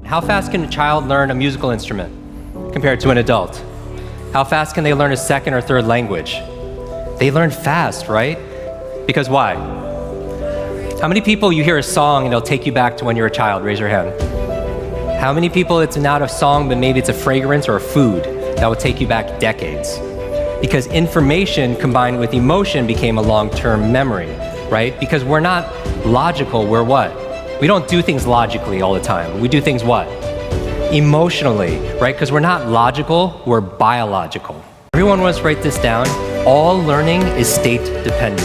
How fast can a child learn a musical instrument compared to an adult? How fast can they learn a second or third language? They learn fast, right? Because why? How many people you hear a song and it'll take you back to when you were a child? Raise your hand. How many people it's not a song, but maybe it's a fragrance or a food that will take you back decades? Because information combined with emotion became a long-term memory, right? Because we're not logical, we're what? We don't do things logically all the time. We do things what? Emotionally, right? Because we're not logical, we're biological. Everyone wants to write this down. All learning is state dependent.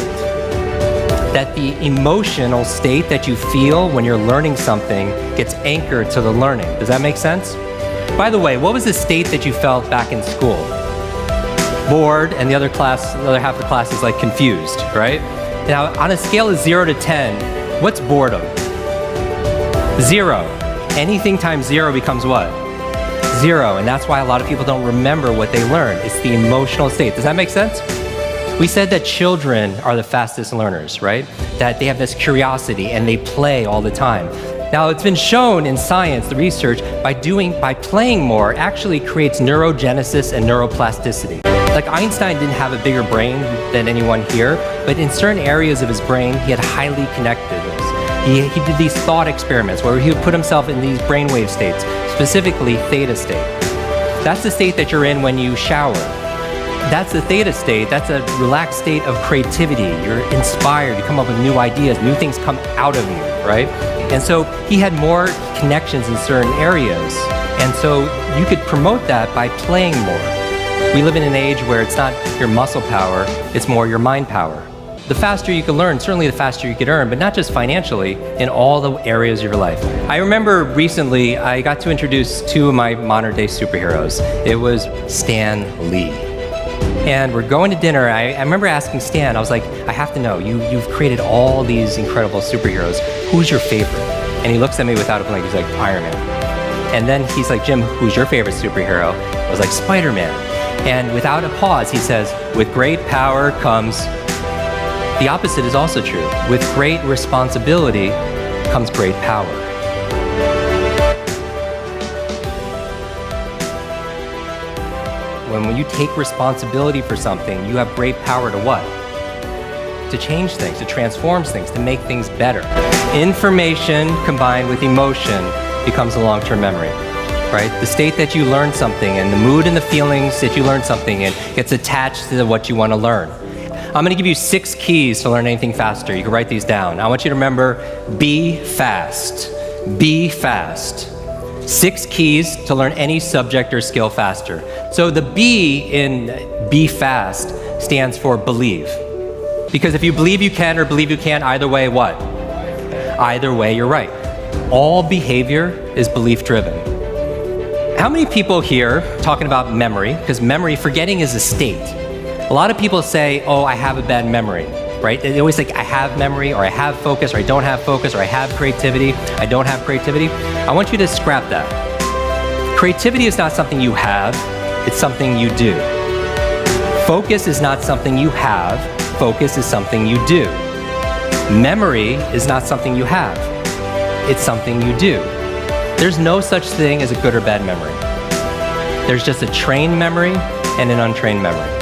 That the emotional state that you feel when you're learning something gets anchored to the learning. Does that make sense? By the way, what was the state that you felt back in school? Bored, and the other half of the class is like confused, right? Now, on a scale of 0 to 10, what's boredom? 0. Anything times 0 becomes what? 0, and that's why a lot of people don't remember what they learned. It's the emotional state. Does that make sense? We said that children are the fastest learners, right? That they have this curiosity and they play all the time. Now, it's been shown in science, the research, by playing more actually creates neurogenesis and neuroplasticity. Like Einstein didn't have a bigger brain than anyone here, but in certain areas of his brain, he had highly connectedness. He did these thought experiments where he would put himself in these brainwave states, specifically theta state. That's the state that you're in when you shower. That's the theta state. That's a relaxed state of creativity. You're inspired. You come up with new ideas. New things come out of you, right? And so he had more connections in certain areas. And so you could promote that by playing more. We live in an age where it's not your muscle power, it's more your mind power. The faster you can learn, certainly the faster you could earn, but not just financially, in all the areas of your life. I remember recently, I got to introduce two of my modern day superheroes. It was Stan Lee. And we're going to dinner. I remember asking Stan, I was like, I have to know, you've created all these incredible superheroes. Who's your favorite? And he looks at me without a blink, he's like, Iron Man. And then he's like, Jim, who's your favorite superhero? I was like, Spider-Man. And without a pause, he says, with great power comes... The opposite is also true. With great responsibility comes great power. When you take responsibility for something, you have great power to what? To change things, to transform things, to make things better. Information combined with emotion becomes a long-term memory, right? The state that you learn something and the mood and the feelings that you learn something in gets attached to what you want to learn. I'm going to give you 6 keys to learn anything faster. You can write these down. I want you to remember, be fast. Be fast. 6 keys to learn any subject or skill faster. So the B in be fast stands for believe. Because if you believe you can or believe you can't, either way, what? Either way, you're right. All behavior is belief driven. How many people here talking about memory? Because memory, forgetting is a state. A lot of people say, oh, I have a bad memory, right? They always say, I have memory, or I have focus, or I don't have focus, or I have creativity, I don't have creativity. I want you to scrap that. Creativity is not something you have, it's something you do. Focus is not something you have, focus is something you do. Memory is not something you have, it's something you do. There's no such thing as a good or bad memory. There's just a trained memory and an untrained memory.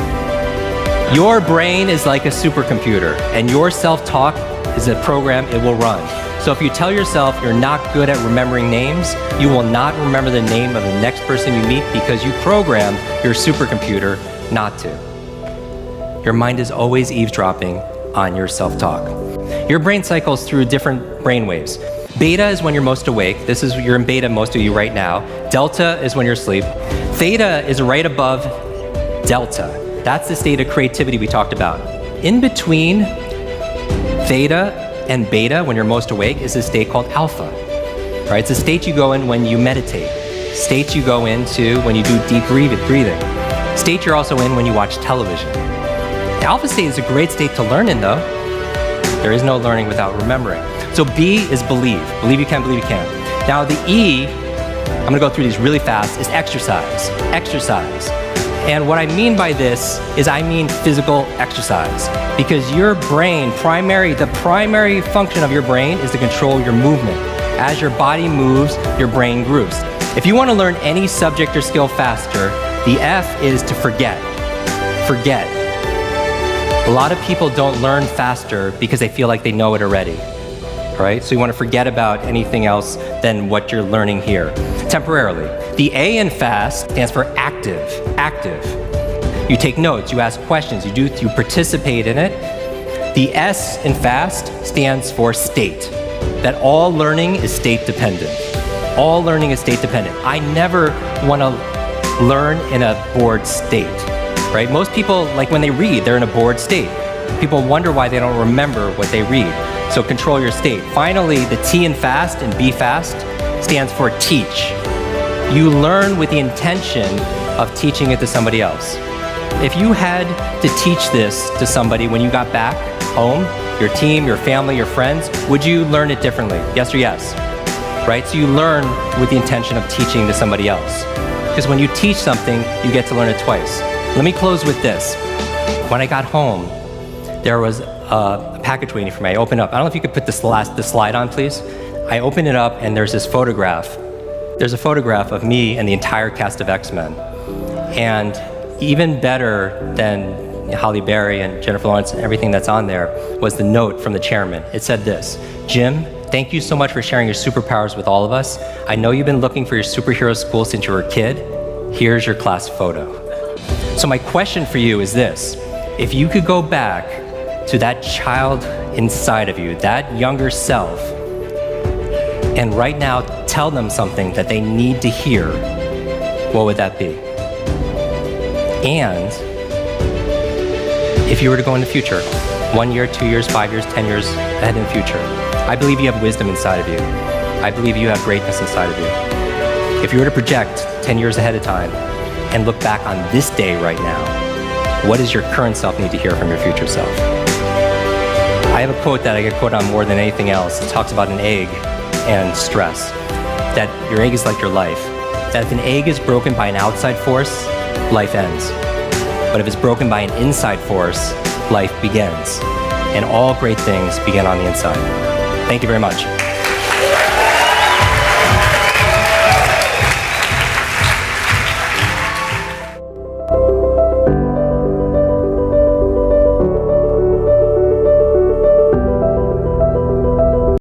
Your brain is like a supercomputer, and your self-talk is a program it will run. So if you tell yourself you're not good at remembering names, you will not remember the name of the next person you meet because you programmed your supercomputer not to. Your mind is always eavesdropping on your self-talk. Your brain cycles through different brain waves. Beta is when you're most awake. You're in beta, most of you right now. Delta is when you're asleep. Theta is right above delta. That's the state of creativity we talked about. In between theta and beta, when you're most awake, is a state called alpha. Right? It's a state you go in when you meditate. State you go into when you do deep breathing. State you're also in when you watch television. The alpha state is a great state to learn in, though. There is no learning without remembering. So B is believe. Believe you can, believe you can. Now the E, I'm gonna go through these really fast, is exercise. Exercise. And what I mean by this is I mean physical exercise. Because your brain, the primary function of your brain is to control your movement. As your body moves, your brain grooves. If you want to learn any subject or skill faster, the F is to forget. Forget. A lot of people don't learn faster because they feel like they know it already, right? So you want to forget about anything else than what you're learning here, temporarily. The A in fast stands for active, active. You take notes, you ask questions, you participate in it. The S in fast stands for state, that all learning is state dependent. All learning is state dependent. I never want to learn in a bored state, right? Most people, like when they read, they're in a bored state. People wonder why they don't remember what they read. So control your state. Finally, the T in fast and B fast stands for teach. You learn with the intention of teaching it to somebody else. If you had to teach this to somebody when you got back home, your team, your family, your friends, would you learn it differently? Yes or yes? Right? So you learn with the intention of teaching to somebody else. Because when you teach something, you get to learn it twice. Let me close with this. When I got home, there was a package waiting for me. I opened up. I don't know if you could put the slide on, please. I opened it up, and there's this photograph. There's a photograph of me and the entire cast of X-Men. And even better than Halle Berry and Jennifer Lawrence and everything that's on there was the note from the chairman. It said this: Jim, thank you so much for sharing your superpowers with all of us. I know you've been looking for your superhero school since you were a kid. Here's your class photo. So my question for you is this: if you could go back to that child inside of you, that younger self, and right now tell them something that they need to hear, what would that be? And if you were to go in the future, 1 year, 2 years, 5 years, 10 years ahead in the future, I believe you have wisdom inside of you. I believe you have greatness inside of you. If you were to project 10 years ahead of time and look back on this day right now, what does your current self need to hear from your future self? I have a quote that I get quoted on more than anything else. It talks about an egg and stress, that your egg is like your life, that if an egg is broken by an outside force, life ends. But if it's broken by an inside force, life begins. And all great things begin on the inside. Thank you very much.